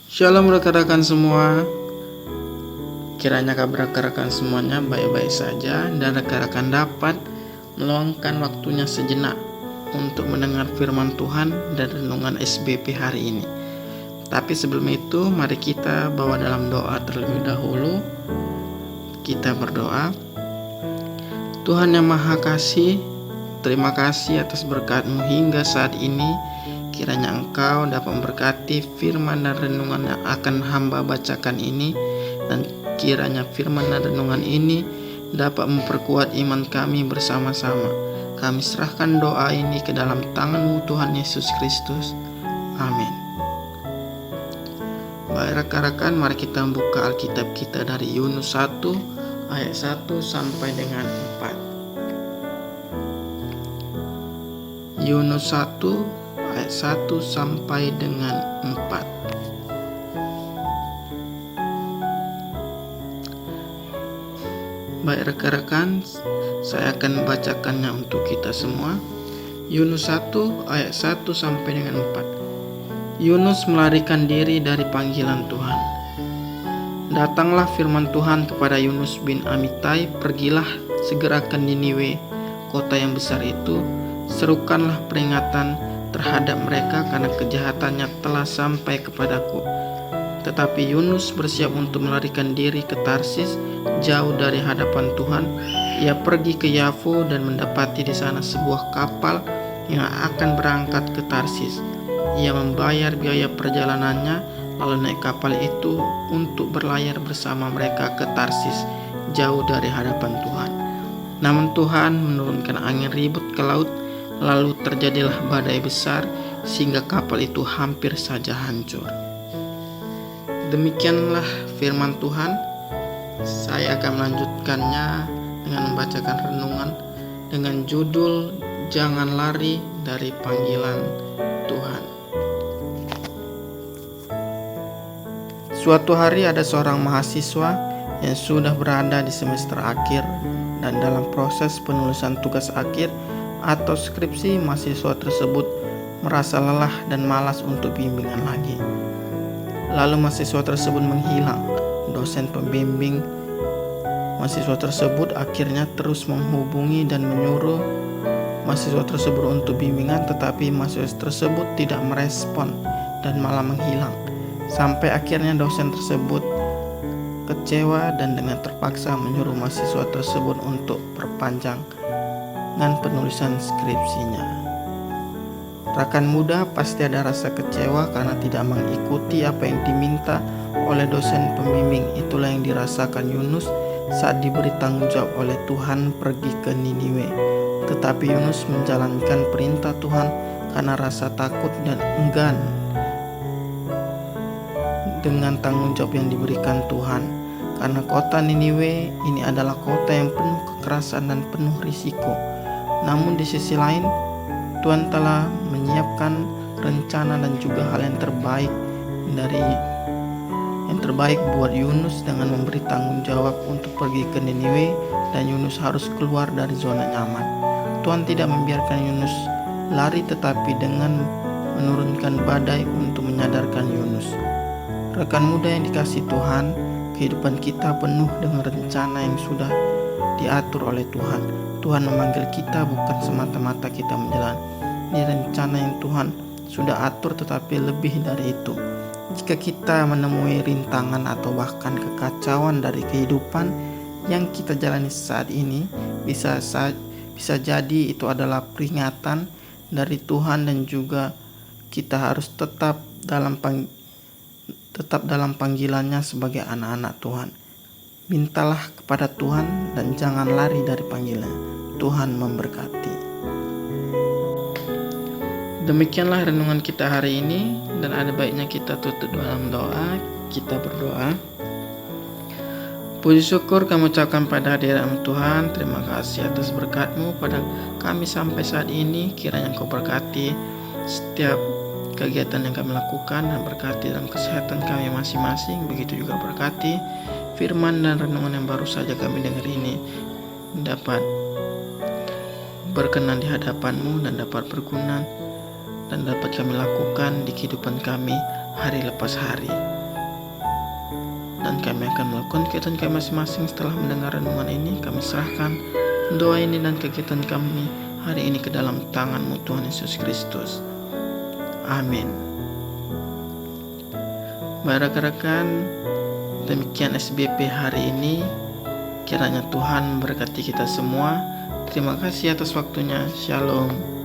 Shalom rekan-rekan semua. Kiranya kabar rekan-rekan semuanya baik-baik saja dan rekan-rekan dapat meluangkan waktunya sejenak untuk mendengar firman Tuhan dan renungan SBP hari ini. Tapi sebelum itu, mari kita bawa dalam doa terlebih dahulu. Kita berdoa. Tuhan yang Maha Kasih, terima kasih atas berkat-Mu hingga saat ini. Kiranya Engkau dapat memberkati firman dan renungan yang akan hamba bacakan ini, dan kiranya firman dan renungan ini dapat memperkuat iman kami bersama-sama. Kami serahkan doa ini ke dalam tangan-Mu Tuhan Yesus Kristus. Amin. Baik rekan-rekan, mari kita buka Alkitab kita dari Yunus 1 ayat 1 sampai dengan 4. Yunus 1 ayat 1 sampai dengan 4. Baik rekan-rekan, saya akan membacakannya untuk kita semua. Yunus 1 ayat 1 sampai dengan 4. Yunus melarikan diri dari panggilan Tuhan. Datanglah firman Tuhan kepada Yunus bin Amittai, pergilah segera ke Niniwe, kota yang besar itu, serukanlah peringatan terhadap mereka karena kejahatannya telah sampai kepadaku. Tetapi Yunus bersiap untuk melarikan diri ke Tarsis, jauh dari hadapan Tuhan. Ia pergi ke Yafo dan mendapati di sana sebuah kapal yang akan berangkat ke Tarsis. Ia membayar biaya perjalanannya, lalu naik kapal itu untuk berlayar bersama mereka ke Tarsis, jauh dari hadapan Tuhan. Namun Tuhan menurunkan angin ribut ke laut, lalu terjadilah badai besar sehingga kapal itu hampir saja hancur. Demikianlah firman Tuhan. Saya akan melanjutkannya dengan membacakan renungan dengan judul Jangan Lari dari Panggilan Tuhan. Suatu hari ada seorang mahasiswa yang sudah berada di semester akhir dan dalam proses penulisan tugas akhir atau skripsi. Mahasiswa tersebut merasa lelah dan malas untuk bimbingan lagi. Lalu mahasiswa tersebut menghilang. Dosen pembimbing mahasiswa tersebut akhirnya terus menghubungi dan menyuruh mahasiswa tersebut untuk bimbingan, tetapi mahasiswa tersebut tidak merespon dan malah menghilang. Sampai akhirnya dosen tersebut kecewa dan dengan terpaksa menyuruh mahasiswa tersebut untuk perpanjang dengan penulisan skripsinya. Rekan muda pasti ada rasa kecewa karena tidak mengikuti apa yang diminta oleh dosen pembimbing. Itulah yang dirasakan Yunus saat diberi tanggung jawab oleh Tuhan pergi ke Niniwe. Tetapi Yunus menjalankan perintah Tuhan karena rasa takut dan enggan dengan tanggung jawab yang diberikan Tuhan. Karena kota Niniwe ini adalah kota yang penuh kekerasan dan penuh risiko. Namun di sisi lain, Tuhan telah menyiapkan rencana dan juga hal yang terbaik buat Yunus dengan memberi tanggung jawab untuk pergi ke Niniwe, dan Yunus harus keluar dari zona nyaman. Tuhan tidak membiarkan Yunus lari, tetapi dengan menurunkan badai untuk menyadarkan Yunus. Rekan muda yang dikasihi Tuhan, kehidupan kita penuh dengan rencana yang sudah diatur oleh Tuhan. Tuhan memanggil kita bukan semata-mata kita menjalani rencana yang Tuhan sudah atur, tetapi lebih dari itu. Jika kita menemui rintangan atau bahkan kekacauan dari kehidupan yang kita jalani saat ini, bisa jadi itu adalah peringatan dari Tuhan, dan juga kita harus tetap dalam panggilannya sebagai anak-anak Tuhan. Mintalah kepada Tuhan dan jangan lari dari panggilan. Tuhan memberkati. Demikianlah renungan kita hari ini, dan ada baiknya kita tutup dalam doa. Kita berdoa. Puji syukur kami ucapkan pada hadirat Tuhan. Terima kasih atas berkat-Mu pada kami sampai saat ini. Kiranya Engkau berkati setiap kegiatan yang kami lakukan, dan berkati dalam kesehatan kami masing-masing. Begitu juga berkati firman dan renungan yang baru saja kami dengar ini dapat berkenan di hadapan-Mu dan dapat berguna dan dapat kami lakukan di kehidupan kami hari lepas hari. dan kami akan melakukan kegiatan kami masing-masing. Setelah mendengar renungan ini, kami serahkan doa ini dan kegiatan kami hari ini ke dalam tangan-Mu Tuhan Yesus Kristus. Amin. Baik rekan-rekan, demikian SBP hari ini. Kiranya Tuhan memberkati kita semua. Terima kasih atas waktunya. Shalom.